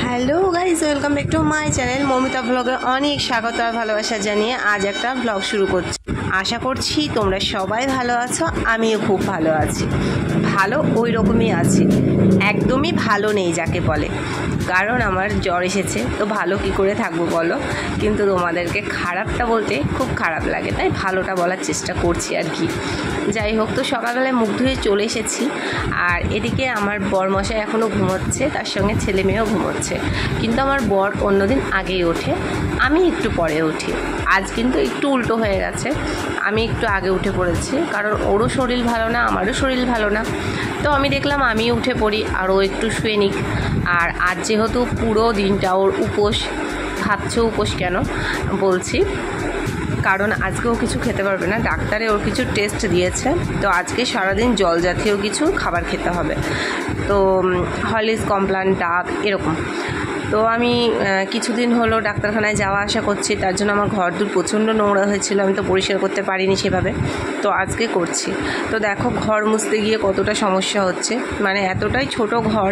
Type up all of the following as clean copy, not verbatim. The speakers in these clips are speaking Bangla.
Hello guys, welcome back to my channel Mamita ব্লগে অনেক স্বাগত আর ভালোবাসা জানিয়ে আজ একটা ব্লগ শুরু করছি। আশা করছি তোমরা সবাই ভালো আছো, আমিও খুব ভালো আছি। ভালো ওই রকমই আছি, একদমই ভালো নেই যাকে বলে, কারণ আমার জ্বর এসেছে। তো ভালো কি করে থাকবো বলো, কিন্তু তোমাদেরকে খারাপটা বলতে খুব খারাপ লাগে, তাই ভালোটা বলার চেষ্টা করছি আর কি। যাই হোক, তো সকালবেলায় মুখ ধুয়ে চলে এসেছি, আর এদিকে আমার বরমশাই এখনও ঘুমোচ্ছে, তার সঙ্গে ছেলে মেয়েও ঘুমোচ্ছে। কিন্তু আমার বর অন্যদিন আগেই ওঠে, আমি একটু পরে উঠি। আজ কিন্তু একটু উল্টো হয়ে গেছে, আমি একটু আগে উঠে পড়েছি, কারণ ওরও শরীর ভালো না, আমারও শরীর ভালো না। তো আমি দেখলাম আমি উঠে পড়ি আর ও একটু শুয়ে নিক। আর আজ যেহেতু পুরো দিনটা ওর উপোস, ভাবছো উপোস কেন বলছি, কারণ আজকেও কিছু খেতে পারবে না, ডাক্তারে ওর কিছু টেস্ট দিয়েছে। তো আজকে সারাদিন জল জাতীয় কিছু খাবার খেতে হবে, তো হরলিক্স, কমপ্লান, ডাব এরকম। তো আমি কিছুদিন হলো ডাক্তারখানায় যাওয়া আসা করছি, তার জন্য আমার ঘরদোর প্রচণ্ড নোংরা হয়েছিল, আমি তো পরিষ্কার করতে পারিনি সেভাবে। তো আজকে করছি। তো দেখো, ঘর মুছতে গিয়ে কতটা সমস্যা হচ্ছে, মানে এতটাই ছোট ঘর,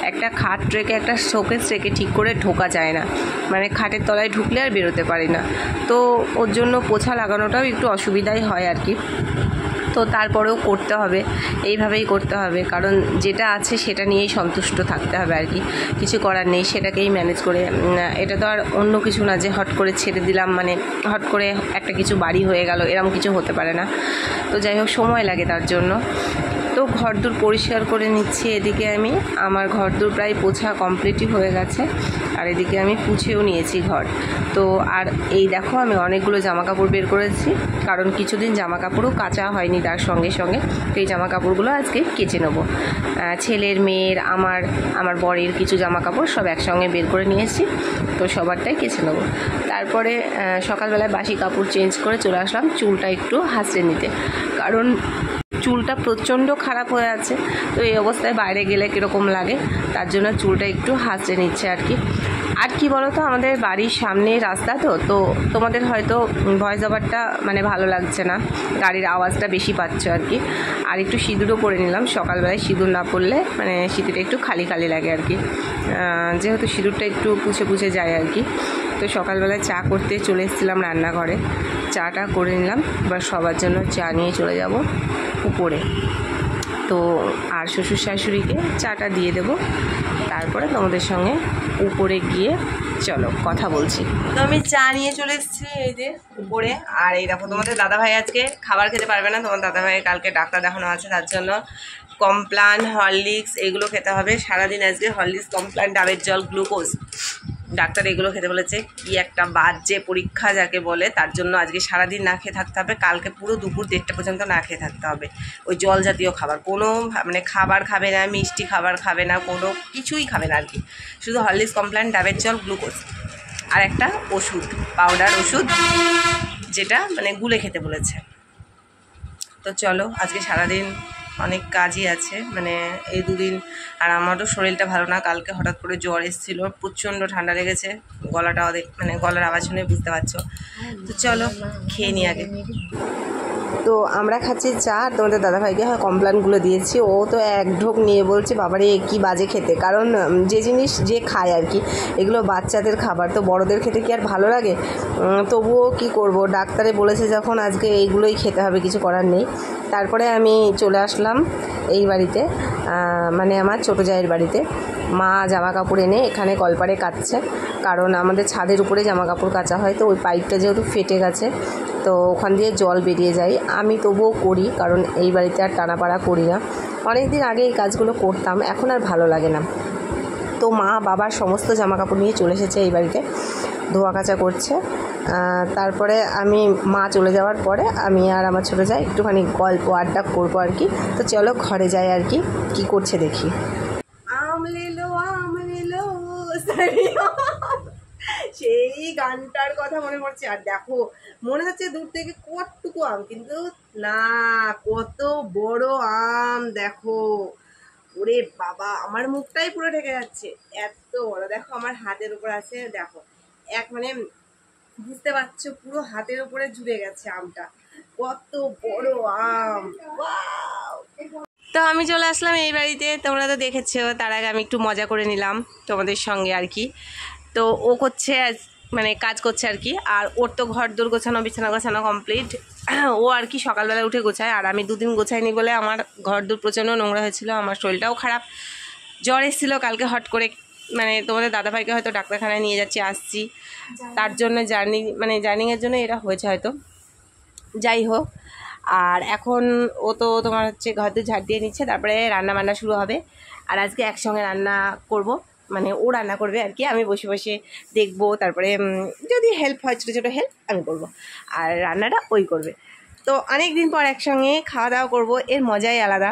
একটা খাট রেখে একটা শোকেস রেখে ঠিক করে ঢোকা যায় না, মানে খাটের তলায় ঢুকলে আর বেরোতে পারি না। তো ওর জন্য পোছা লাগানোটাও একটু অসুবিধাই হয় আর কি। তো তারপরেও করতে হবে, এইভাবেই করতে হবে, কারণ যেটা আছে সেটা নিয়েই সন্তুষ্ট থাকতে হবে আর কি। কিছু করার নেই, সেটাকেই ম্যানেজ করে। এটা তো আর অন্য কিছু না যে হট করে ছেড়ে দিলাম, মানে হট করে একটা কিছু বাড়ি হয়ে গেল, এরকম কিছু হতে পারে না। তো যাই হোক, সময় লাগে তার জন্য। তো ঘরদোর পরিষ্কার করে নিচ্ছি। এদিকে আমি আমার ঘরদোর প্রায় পোছা কমপ্লিটই হয়ে গেছে, আর এদিকে আমি পুছেও নিয়েছি ঘর। তো আর এই দেখো, আমি অনেকগুলো জামাকাপড় বের করেছি, কারণ কিছুদিন জামাকাপড়ও কাচা হয়নি তার সঙ্গে সঙ্গে। তো এই জামাকাপড়গুলো আজকে কেচে নেবো। ছেলের, মেয়ের, আমার বরের কিছু জামাকাপড় সব একসঙ্গে বের করে নিয়েছি, তো সবারটাই কেচে নেবো। তারপরে সকালবেলায় বাসি কাপড় চেঞ্জ করে চলে আসলাম চুলটা একটু হাসড়ে নিতে, কারণ চুলটা প্রচণ্ড খারাপ হয়ে আছে। তো এই অবস্থায় বাইরে গেলে কীরকম লাগে, তার জন্য চুলটা একটু হাসড়ে নিচ্ছে আর কি। আর কি বলো তো, আমাদের বাড়ির সামনে রাস্তা, তো তোমাদের হয়তো ভয়েস ওভারটা মানে ভালো লাগছে না, গাড়ির আওয়াজটা বেশি পাচ্ছ আর কি। আর একটু সিঁদুরও পরে নিলাম, সকালবেলায় সিঁদুর না পরলে মানে সিঁদুরটা একটু খালি খালি লাগে আর কি, যেহেতু সিঁদুরটা একটু পুছে যায় আর কি। তো সকালবেলায় চা করতে চলে এসেছিলাম রান্নাঘরে, চাটা করে নিলাম। এবার সবার জন্য চা নিয়ে চলে যাব উপরে। তো আর শ্বশুর শাশুড়িকে চাটা দিয়ে দেব, তারপরে তোমাদের সঙ্গে উপরে গিয়ে চলো কথা বলছি। তো আমি চা নিয়ে চলে এসেছি এই যে উপরে। আর এই দেখো, তোমাদের দাদাভাই আজকে খাবার খেতে পারবে না, তোমার দাদাভাইয়ের কালকে ডাক্তার দেখানো আছে, তার জন্য কমপ্লান, হরলিক্স এগুলো খেতে হবে সারাদিন। আজকে হরলিক্স, কমপ্লান, ডাবের জল, গ্লুকোজ, ডাক্তার এগুলো খেতে বলেছে। কি একটা বাজে পরীক্ষা যাকে বলে, তার জন্য আজকে সারাদিন না খেয়ে থাকতে হবে, কালকে পুরো দুপুর 1টা পর্যন্ত না খেয়ে থাকতে হবে। ওই জল জাতীয় খাবার, কোনো মানে খাবার খাবে না, মিষ্টি খাবার খাবে না, কোনো কিছুই খাবে না আর কি। শুধু হরলিক্স, কমপ্লান, ডাবের জল, গ্লুকোজ আর একটা ওষুধ, পাউডার ওষুধ, যেটা মানে গুলে খেতে বলেছে। তো চলো, আজকে সারাদিন অনেক কাজই আছে, মানে এই দুদিন। আর আমারও শরীরটা ভালো না, কালকে হঠাৎ করে জ্বর এসেছিলো, প্রচণ্ড ঠান্ডা লেগেছে, গলাটা মানে গলার আওয়াজ শুনে বুঝতে পারছো। তো চলো খেয়ে নিই আগে। তো আমরা খাচ্ছি চা, তোমাদের দাদাভাইকে কমপ্লানগুলো দিয়েছি, ও তো এক ঢোক নিয়ে বলছে বাবারে কি বাজে খেতে, কারণ যে জিনিস যে খায় আর কি, এগুলো বাচ্চাদের খাবার, তো বড়দের খেতে কি আর ভালো লাগে? তবুও কি করব, ডাক্তারে বলেছে যখন আজকে এইগুলোই খেতে হবে, কিছু করার নেই। তারপরে আমি চলে আসলাম এই বাড়িতে, মানে আমার ছোটো জায়ের বাড়িতে। মা জামা কাপড় এনে এখানে কলপারে কাচছে, কারণ আমাদের ছাদের উপরে জামা কাপড় কাচা হয়, তো ওই পাইপটা যেহেতু ফেটে গেছে, তো ওখান দিয়ে জল বেরিয়ে যায়। আমি তবুও করি, কারণ এই বাড়িতে আর টানাপাড়া করি না। অনেক দিন আগে এই কাজগুলো করতাম, এখন আর ভালো লাগে না। তো মা বাবার সমস্ত জামা কাপড় নিয়ে চলে এসেছে এই বাড়িতে, ধোয়া কাচা করছে। তারপরে আমি মা চলে যাওয়ার পরে আমি আর আমার ছোটো যাই একটুখানি গল্প আড্ডা করবো আর কি। তো চলো ঘরে যাই আর কি, কী করছে দেখি। সেই গানটার কথা মনে পড়ছে। আর দেখো, মনে হচ্ছে দূর থেকে কতটুকু আম, কিন্তু না, কত বড় আম দেখো। ওরে বাবা, আমার মুখটাই পুরো ঢেকে যাচ্ছে, এত বড়। দেখো আমার হাতের উপর আছে, দেখো মানে বুঝতে পারছো, পুরো হাতের উপরে জুড়ে গেছে আমটা, কত বড় আম। তো আমি চলে আসলাম এই বাড়িতে, তোমরা তো দেখেছো। তার আগে আমি একটু মজা করে নিলাম তোমাদের সঙ্গে আর কি। তো ও করছে মানে কাজ করছে আর কি, আর ওর তো ঘর দোর গোছানো বিছানা গোছানো কমপ্লিট। ও আর কি সকালবেলা উঠে গোছায়, আর আমি দুদিন গোছাইনি বলে আমার ঘর দোর প্রচণ্ড নোংরা হয়েছিল, আমার শরীরটাও খারাপ, জ্বর এসেছিলো কালকে হট করে। মানে তোমাদের দাদাভাইকে হয়তো ডাক্তারখানায় নিয়ে যাচ্ছি আসছি, তার জন্য জার্নিংয়ের জন্য এটা হয়েছে হয়তো। যাই হোক, আর এখন ও তো তোমার হচ্ছে ঘর দোর ঝাড় দিয়ে নিচ্ছে, তারপরে রান্না বান্না শুরু হবে। আর আজকে একসঙ্গে রান্না করব, মানে ও রান্না করবে আর কি, আমি বসে বসে দেখবো, তারপরে যদি হেল্প হয় ছোটো ছোটো হেল্প আমি করব, আর রান্নাটা ওই করবে। তো অনেক দিন পর একসঙ্গে খাওয়া দাওয়া করব, এর মজাই আলাদা।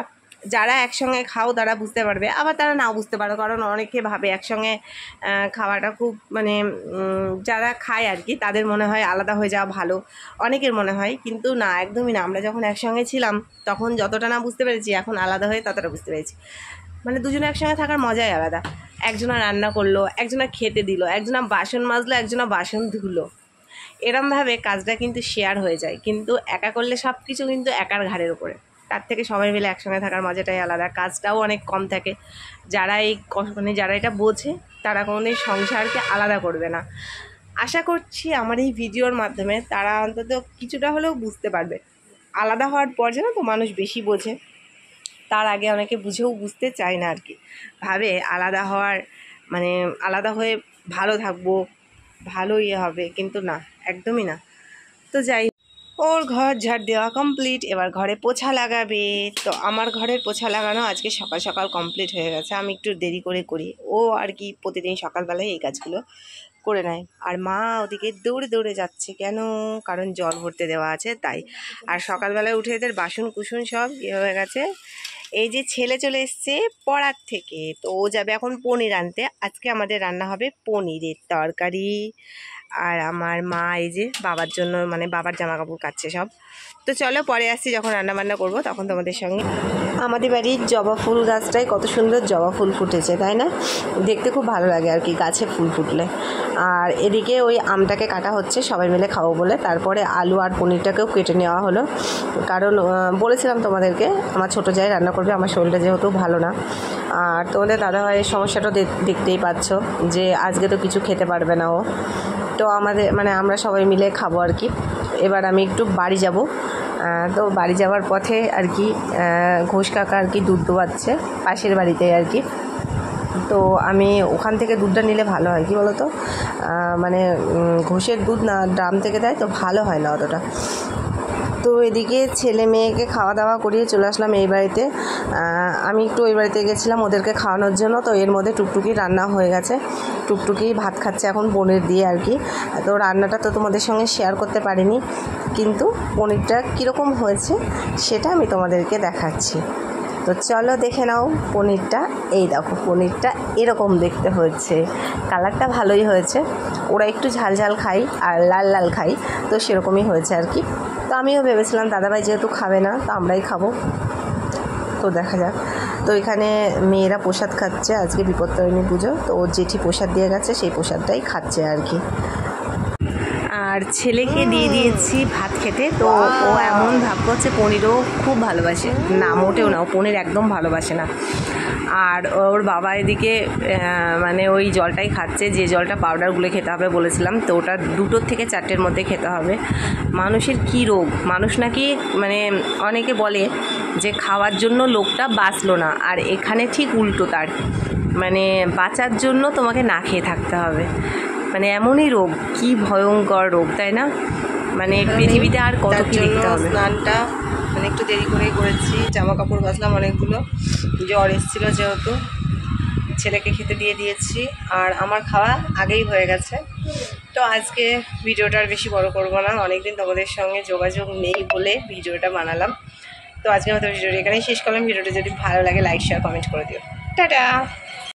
যারা একসঙ্গে খাও তারা বুঝতে পারবে, আবার তারা নাও বুঝতে পারো, কারণ অনেকে ভাবে একসঙ্গে খাওয়াটা খুব মানে যারা খায় আর কি তাদের মনে হয় আলাদা হয়ে যাওয়া ভালো, অনেকের মনে হয়, কিন্তু না, একদমই না। আমরা যখন একসঙ্গে ছিলাম তখন যতটা না বুঝতে পেরেছি, এখন আলাদা হয়ে ততটা বুঝতে পেরেছি। মানে দুজনে একসঙ্গে থাকার মজাই আলাদা। একজনা রান্না করলো, একজনা খেতে দিল, একজনা বাসন মাজলো, একজনা বাসন ধুলো, এরমভাবে কাজটা কিন্তু শেয়ার হয়ে যায়। কিন্তু একা করলে সব কিছু কিন্তু একার ঘাড়ের উপরে, তার থেকে সবাই মিলে একসঙ্গে থাকার মজাটাই আলাদা, কাজটাও অনেক কম থাকে। যারা এটা বোঝে তারা কোনোদিন সংসারকে আলাদা করবে না। আশা করছি আমার এই ভিডিওর মাধ্যমে তারা অন্তত কিছুটা হলেও বুঝতে পারবে। আলাদা হওয়ার পর যেন তো মানুষ বেশি বোঝে, তার আগে অনেকে বুঝেও বুঝতে চায় না আর কি, ভাবে আলাদা হওয়ার মানে আলাদা হয়ে ভালো থাকবো, ভালো হবে, কিন্তু না, একদমই না। তো যাই, ওর ঘর ঝাড় দেওয়া কমপ্লিট, এবার ঘরে পোছা লাগাবে। তো আমার ঘরের পোছা লাগানো আজকে সকাল সকাল কমপ্লিট হয়ে গেছে, আমি একটু দেরি করে করি, ও আর কি প্রতিদিন সকালবেলায় এই কাজগুলো করে নেয়। আর মা ওদিকে দৌড়ে দৌড়ে যাচ্ছে, কেন? কারণ জল ভরতে দেওয়া আছে তাই। আর সকালবেলায় উঠে এদের বাসন কুসুন সব ইয়ে হয়ে গেছে। এই যে ছেলে চলে এসছে পড়ার থেকে, তো ও যাবে এখন পনির আনতে। আজকে আমাদের রান্না হবে পনিরের তরকারি। আর আমার মা এই যে বাবার জন্য মানে বাবার জামা কাপড় কাচ্ছে সব। তো চলো পরে আসছি, যখন রান্না বান্না করবো তখন তোমাদের সঙ্গে। আমাদের বাড়ির জবা ফুল গাছটায় কত সুন্দর জবা ফুল ফুটেছে, তাই না? দেখতে খুব ভালো লাগে আর কি গাছে ফুল ফুটলে। আর এদিকে ওই আমটাকে কাটা হচ্ছে সবাই মিলে খাবো বলে, তারপরে আলু আর পনিরটাকেও কেটে নেওয়া হলো, কারণ বলেছিলাম তোমাদেরকে আমার ছোটো জায়গায় রান্না করবে, আমার শরীরটা যেহেতু ভালো না। আর তোমাদের দাদাভাইয়ের সমস্যাটা দেখতেই পাচ্ছ যে আজকে তো কিছু খেতে পারবে না ও। তো আমরা সবাই মিলে খাবো আর কি। এবার আমি একটু বাড়ি যাব, তো বাড়ি যাওয়ার পথে আর কি ঘোষ কাকা আর কি দুধ দোয়াচ্ছে পাশের বাড়িতে আর কি। তো আমি ওখান থেকে দুধটা নিলে ভালো হয়, কি বলো তো, মানে ঘোষের দুধ না ড্রাম থেকে দেয় তো ভালো হয় না অতটা। তো এদিকে ছেলে মেয়েকে খাওয়া দাওয়া করিয়ে চলে আসলাম এই বাড়িতে। আমি একটু ওই বাড়িতে গেছিলাম ওদেরকে খাওয়ানোর জন্য, তো এর মধ্যে টুকটুকি রান্না হয়ে গেছে, টুকটুকি ভাত খাচ্ছে এখন পনির দিয়ে আর কি। তো রান্নাটা তো তোমাদের সঙ্গে শেয়ার করতে পারিনি, কিন্তু পনিরটা কীরকম হয়েছে সেটা আমি তোমাদেরকে দেখাচ্ছি। তো চলো দেখে নাও পনিরটা। এই দেখো পনিরটা এরকম দেখতে হয়েছে, কালারটা ভালোই হয়েছে। ওরা একটু ঝাল ঝাল খাই আর লাল লাল খাই, তো সেরকমই হয়েছে আর কি। তো আমিও ভেবেছিলাম দাদাভাই যেহেতু খাবে না তো আমরাই খাবো, তো দেখা যাক। তো এখানে মেয়েরা প্রসাদ খাচ্ছে, আজকে বিপত্তারিণী পুজো, তো ওর জেঠি প্রসাদ দিয়ে গেছে, সেই প্রসাদটাই খাচ্ছে আর কি। আর ছেলেকে দিয়ে দিয়েছি ভাত খেতে, তো ও এমন ভাব করছে পনিরও খুব ভালোবাসে না, মোটেও না, ও পনির একদম ভালোবাসে না। আর ওর বাবা এদিকে মানে ওই জলটাই খাচ্ছে, যে জলটা পাউডার গুলে খেতে হবে বলেছিলাম, তো ওটা 2 থেকে 4টের মধ্যে খেতে হবে। মানুষের কি রোগ, মানুষ নাকি মানে অনেকে বলে যে খাওয়ার জন্য লোকটা বাঁচলো না, আর এখানে ঠিক উল্টো, তার মানে বাঁচার জন্য তোমাকে না খেয়ে থাকতে হবে। মানে এমনই রোগ, কি ভয়ঙ্কর রোগ, তাই না? মানে পৃথিবীতে আর কত কি দেখতে হবে। স্নানটা মানে একটু দেরি করেই করেছি, জামা কাপড় কাচলাম অনেকগুলো, জ্বর এসেছিল যেহেতু, ছেলেকে খেতে দিয়ে দিয়েছি, আর আমার খাওয়া আগেই হয়ে গেছে। তো আজকে ভিডিওটা আর বেশি বড় করব না, অনেকদিন তোমাদের সঙ্গে যোগাযোগ নেই বলে ভিডিওটা বানালাম। তো আজকের মতো ভিডিওটা এখানেই শেষ করলাম। ভিডিওটা যদি ভালো লাগে লাইক শেয়ার কমেন্ট করে দিও। টাটা।